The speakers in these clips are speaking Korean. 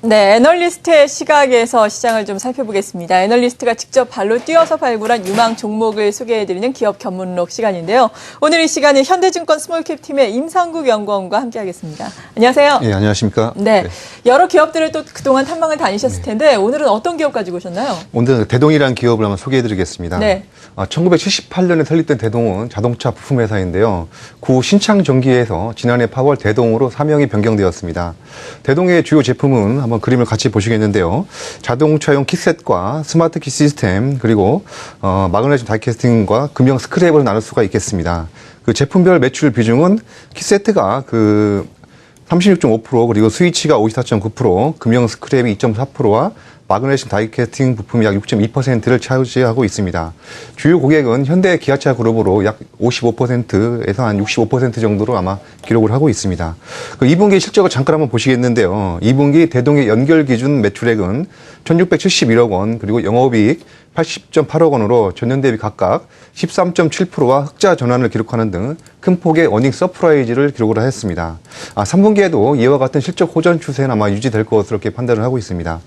네, 애널리스트의 시각에서 시장을 좀 살펴보겠습니다. 애널리스트가 직접 발로 뛰어서 발굴한 유망 종목을 소개해드리는 기업 견문록 시간인데요. 오늘 이 시간은 현대증권 스몰캡 팀의 임상국 연구원과 함께하겠습니다. 안녕하세요. 네, 안녕하십니까. 네, 여러 기업들을 또 그동안 탐방을 다니셨을 텐데 오늘은 어떤 기업 가지고 오셨나요? 오늘 대동이라는 기업을 한번 소개해드리겠습니다. 네. 1978년에 설립된 대동은 자동차 부품회사인데요. 구 신창전기에서 지난해 8월 대동으로 사명이 변경되었습니다. 대동의 주요 제품은 한번 그림을 같이 보시겠는데요. 자동차용 키셋과 스마트 키 시스템, 그리고 마그네슘 다이캐스팅과 금형 스크랩을 나눌 수가 있겠습니다. 그 제품별 매출 비중은 키세트가 36.5%, 그리고 스위치가 54.9%, 금형 스크랩이 2.4%와 마그네슘 다이캐스팅 부품이 약 6.2%를 차지하고 있습니다. 주요 고객은 현대 기아차 그룹으로 약 55%에서 한 65% 정도로 아마 기록을 하고 있습니다. 그 2분기 실적을 잠깐 한번 보시겠는데요. 2분기 대동의 연결 기준 매출액은 1,671억 원, 그리고 영업이익 80.8억 원으로 전년 대비 각각 13.7%와 흑자 전환을 기록하는 등 큰 폭의 어닝 서프라이즈를 기록을 했습니다. 3분기에도 이와 같은 실적 호전 추세는 아마 유지될 것으로 이렇게 판단을 하고 있습니다.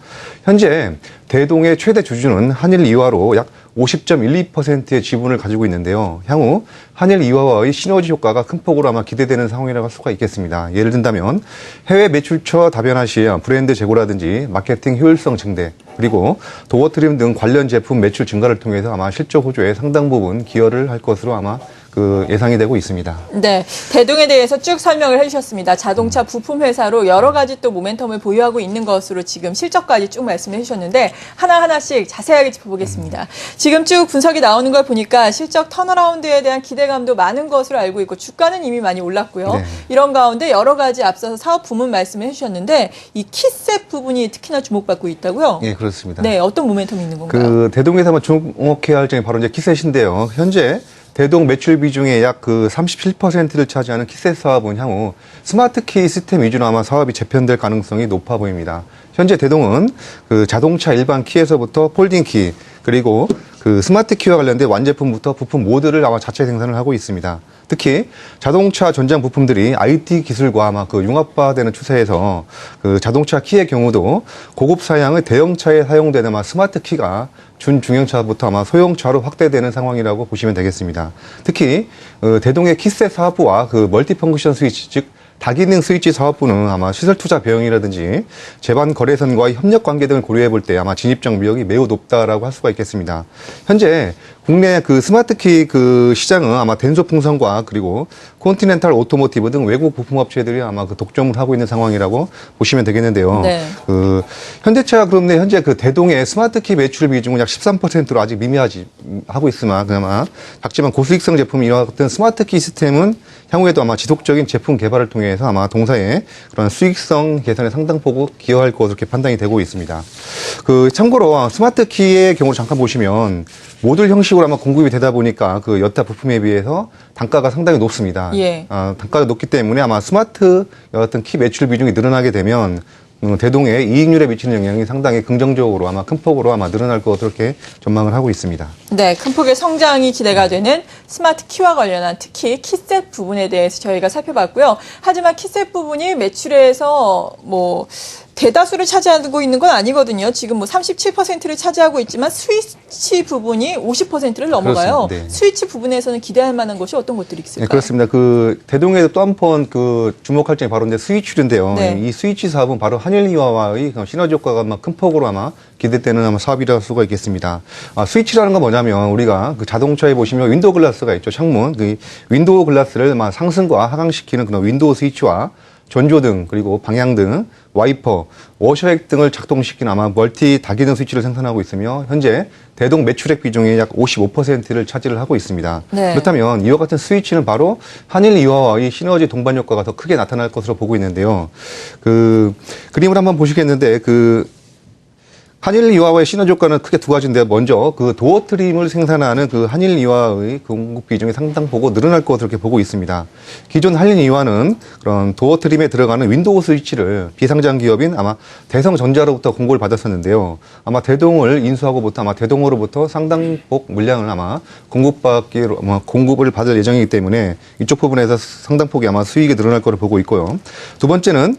현재 대동의 최대 주주는 한일 이화로 약 50.12%의 지분을 가지고 있는데요. 향후 한일 이화와의 시너지 효과가 큰 폭으로 아마 기대되는 상황이라고 할 수가 있겠습니다. 예를 든다면 해외 매출처 다변화 시 브랜드 재고라든지 마케팅 효율성 증대, 그리고 도어 트림 등 관련 제품 매출 증가를 통해서 아마 실적 호조에 상당 부분 기여를 할 것으로 아마 예상이 되고 있습니다. 네, 대동에 대해서 쭉 설명을 해주셨습니다. 자동차 부품 회사로 여러 가지 또 모멘텀을 보유하고 있는 것으로 지금 실적까지 쭉 말씀해 주셨는데 하나하나씩 자세하게 짚어보겠습니다. 지금 쭉 분석이 나오는 걸 보니까 실적 턴어라운드에 대한 기대감도 많은 것으로 알고 있고 주가는 이미 많이 올랐고요. 네. 이런 가운데 여러 가지 앞서서 사업 부문 말씀해 주셨는데 이 키셋 부분이 특히나 주목받고 있다고요? 예, 그렇습니다. 네, 어떤 모멘텀이 있는 건가요? 대동에서만 주목해야 할 점이 바로 이제 키셋인데요. 현재 대동 매출 비중의 약 37%를 차지하는 키셋 사업은 향후 스마트 키 시스템 위주로 아마 사업이 재편될 가능성이 높아 보입니다. 현재 대동은 자동차 일반 키에서부터 폴딩 키, 그리고 스마트 키와 관련된 완제품부터 부품 모드를 아마 자체 생산을 하고 있습니다. 특히 자동차 전장 부품들이 IT 기술과 아마 융합화되는 추세에서 자동차 키의 경우도 고급 사양의 대형차에 사용되는 아마 스마트 키가 준중형차부터 아마 소형차로 확대되는 상황이라고 보시면 되겠습니다. 특히 대동의 키셋 사업부와 멀티펑크션 스위치, 즉 다기능 스위치 사업부는 아마 시설 투자 비용이라든지 제반 거래선과의 협력 관계 등을 고려해 볼 때 아마 진입 장벽이 매우 높다라고 할 수가 있겠습니다. 현재 국내 스마트 키 시장은 아마 덴소 풍선과 그리고 콘티넨탈 오토모티브 등 외국 부품 업체들이 아마 독점을 하고 있는 상황이라고 보시면 되겠는데요. 네. 현대차 그룹 내 현재 대동의 스마트 키 매출 비중은 약 13%로 아직 미미하지 하고 있으나 그나마 작지만 고수익성 제품 이와 같은 스마트 키 시스템은 향후에도 아마 지속적인 제품 개발을 통해서 아마 동사의 그런 수익성 개선에 상당폭으로 기여할 것으로 이렇게 판단이 되고 있습니다. 참고로 스마트 키의 경우를 잠깐 보시면 모듈 형식으로 아마 공급이 되다 보니까 여타 부품에 비해서 단가가 상당히 높습니다. 예. 단가가 높기 때문에 아마 스마트 어떤 키 매출 비중이 늘어나게 되면 대동의 이익률에 미치는 영향이 상당히 긍정적으로 아마 큰 폭으로 아마 늘어날 것으로 이렇게 전망을 하고 있습니다. 네, 큰 폭의 성장이 기대가 되는 스마트 키와 관련한 특히 키셋 부분에 대해서 저희가 살펴봤고요. 하지만 키셋 부분이 매출에서 대다수를 차지하고 있는 건 아니거든요. 지금 37%를 차지하고 있지만 스위치 부분이 50%를 넘어가요. 그렇습니다. 네. 스위치 부분에서는 기대할 만한 것이 어떤 것들이 있을까요? 네, 그렇습니다. 대동에서 또 한 번 주목할 점이 바로 이제 스위치인데요. 네. 이 스위치 사업은 바로 한일이화와의 시너지 효과가 아마 큰 폭으로 아마 기대되는 아마 사업이라 할 수가 있겠습니다. 스위치라는 건 뭐냐면 우리가 자동차에 보시면 윈도우 글라스가 있죠. 창문. 윈도우 글라스를 상승과 하강시키는 그런 윈도우 스위치와 전조등, 그리고 방향등, 와이퍼, 워셔액 등을 작동시키는 아마 멀티 다기능 스위치를 생산하고 있으며 현재 대동 매출액 비중이 약 55%를 차지를 하고 있습니다. 네. 그렇다면 이와 같은 스위치는 바로 한일 이화와의 시너지 동반 효과가 더 크게 나타날 것으로 보고 있는데요. 그림을 한번 보시겠는데 한일 이화와의 시너지 효과는 크게 두 가지인데요. 먼저 도어 트림을 생산하는 한일 이화의 공급 비중이 상당폭으로 늘어날 것으로 이렇게 보고 있습니다. 기존 한일 이화는 그런 도어 트림에 들어가는 윈도우 스위치를 비상장 기업인 아마 대성전자로부터 공고를 받았었는데요. 아마 대동을 인수하고부터 아마 대동으로부터 상당폭 물량을 아마 공급을 받을 예정이기 때문에 이쪽 부분에서 상당폭이 아마 수익이 늘어날 것으로 보고 있고요. 두 번째는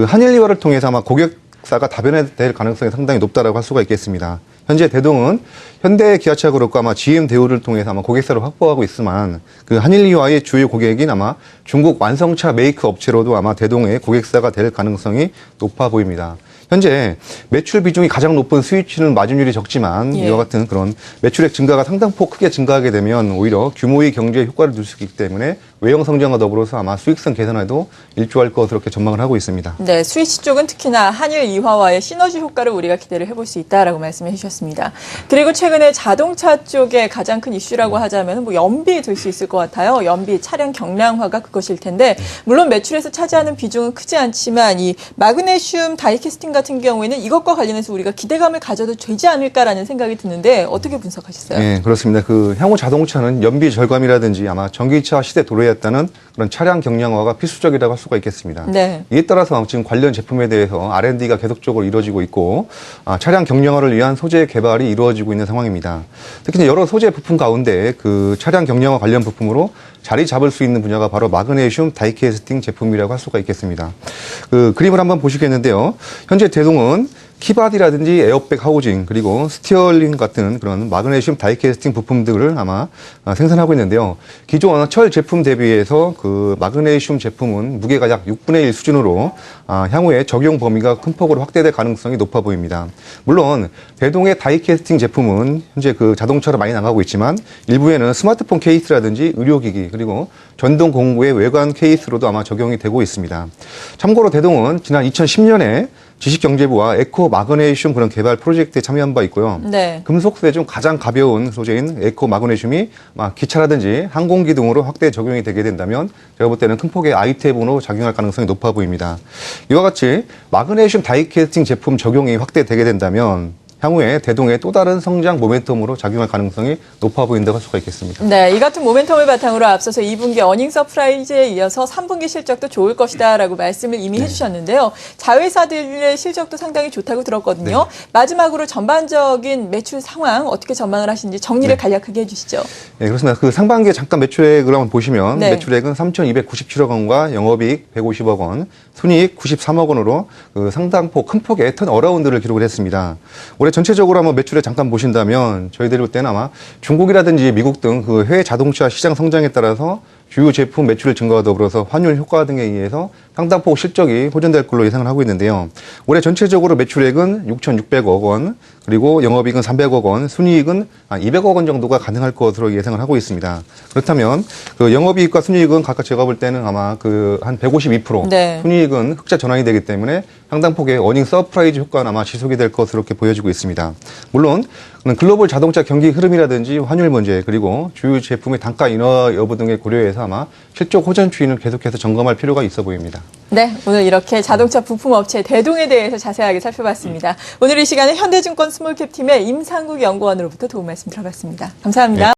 한일 이화를 통해서 아마 고객 고객사가 다변화될 가능성이 상당히 높다라고 할 수가 있겠습니다. 현재 대동은 현대 기아차 그룹과 아마 GM 대우를 통해서 아마 고객사를 확보하고 있지만 그 한일리와의 주요 고객인 아마 중국 완성차 메이크 업체로도 아마 대동의 고객사가 될 가능성이 높아 보입니다. 현재 매출 비중이 가장 높은 스위치는 마진율이 적지만 예. 이와 같은 그런 매출액 증가가 상당폭 크게 증가하게 되면 오히려 규모의 경제에 효과를 줄 수 있기 때문에 외형 성장과 더불어서 아마 수익성 개선에도 일조할 것으로 이렇게 전망을 하고 있습니다. 네, 스위치 쪽은 특히나 한일 이화와의 시너지 효과를 우리가 기대를 해볼 수 있다라고 말씀해 주셨습니다. 그리고 최근에 자동차 쪽에 가장 큰 이슈라고 하자면 뭐 연비 들 수 있을 것 같아요. 연비, 차량 경량화가 그것일 텐데 물론 매출에서 차지하는 비중은 크지 않지만 이 마그네슘 다이캐스팅 같은 경우에는 이것과 관련해서 우리가 기대감을 가져도 되지 않을까라는 생각이 드는데 어떻게 분석하셨어요? 네, 그렇습니다. 그 향후 자동차는 연비 절감이라든지 아마 전기차 시대 도래에 따른 그런 차량 경량화가 필수적이라고 할 수가 있겠습니다. 네. 이에 따라서 지금 관련 제품에 대해서 R&D가 계속적으로 이루어지고 있고 차량 경량화를 위한 소재 개발이 이루어지고 있는 상황입니다. 특히 여러 소재 부품 가운데 그 차량 경량화 관련 부품으로 자리 잡을 수 있는 분야가 바로 마그네슘 다이캐스팅 제품이라고 할 수가 있겠습니다. 그 그림을 한번 보시겠는데요. 현재 대동은 키바디라든지 에어백 하우징 그리고 스티어링 같은 그런 마그네슘 다이캐스팅 부품들을 아마 생산하고 있는데요. 기존 철 제품 대비해서 그 마그네슘 제품은 무게가 약 6분의 1 수준으로 향후에 적용 범위가 큰 폭으로 확대될 가능성이 높아 보입니다. 물론 대동의 다이캐스팅 제품은 현재 그 자동차로 많이 나가고 있지만 일부에는 스마트폰 케이스라든지 의료기기 그리고 전동 공구의 외관 케이스로도 아마 적용이 되고 있습니다. 참고로 대동은 지난 2010년에 지식경제부와 에코 마그네슘 그런 개발 프로젝트에 참여한 바 있고요. 네. 금속수의 좀 가장 가벼운 소재인 에코 마그네슘이 기차라든지 항공기 등으로 확대 적용이 되게 된다면 제가 볼 때는 큰 폭의 아이템으로 작용할 가능성이 높아 보입니다. 이와 같이 마그네슘 다이캐스팅 제품 적용이 확대되게 된다면 향후에 대동의 또 다른 성장 모멘텀으로 작용할 가능성이 높아 보인다고 할 수가 있겠습니다. 네, 이 같은 모멘텀을 바탕으로 앞서서 2분기 어닝 서프라이즈에 이어서 3분기 실적도 좋을 것이다라고 말씀을 이미 해주셨는데요. 자회사들의 실적도 상당히 좋다고 들었거든요. 마지막으로 전반적인 매출 상황 어떻게 전망을 하시는지 정리를 간략하게 해주시죠. 네, 그렇습니다. 그 상반기에 잠깐 매출액을 한번 보시면 네. 매출액은 3,297억 원과 영업이익 150억 원, 순이익 93억 원으로 그 상당폭 큰 폭의 턴 어라운드를 기록을 했습니다. 올해 전체적으로 한번 매출액 잠깐 보신다면 저희들이 볼 때는 아마 중국이라든지 미국 등 그 해외 자동차 시장 성장에 따라서 주요 제품 매출 증가와 더불어서 환율 효과 등에 의해서 상당폭 실적이 호전될 걸로 예상을 하고 있는데요. 올해 전체적으로 매출액은 6,600억 원, 그리고 영업이익은 300억 원, 순이익은 200억 원 정도가 가능할 것으로 예상을 하고 있습니다. 그렇다면 그 영업이익과 순이익은 각각 제가 볼 때는 아마 그 한 152%, 네. 순이익은 흑자 전환이 되기 때문에 상당폭의 어닝 서프라이즈 효과는 아마 지속이 될 것으로 이렇게 보여지고 있습니다. 물론 글로벌 자동차 경기 흐름이라든지 환율 문제 그리고 주요 제품의 단가 인하 여부 등을 고려해서 아마 실적 호전 추이는 계속해서 점검할 필요가 있어 보입니다. 네, 오늘 이렇게 자동차 부품 업체 대동에 대해서 자세하게 살펴봤습니다. 오늘 이 시간에 현대증권 스몰캡팀의 임상국 연구원으로부터 도움 말씀 들어봤습니다. 감사합니다. 네.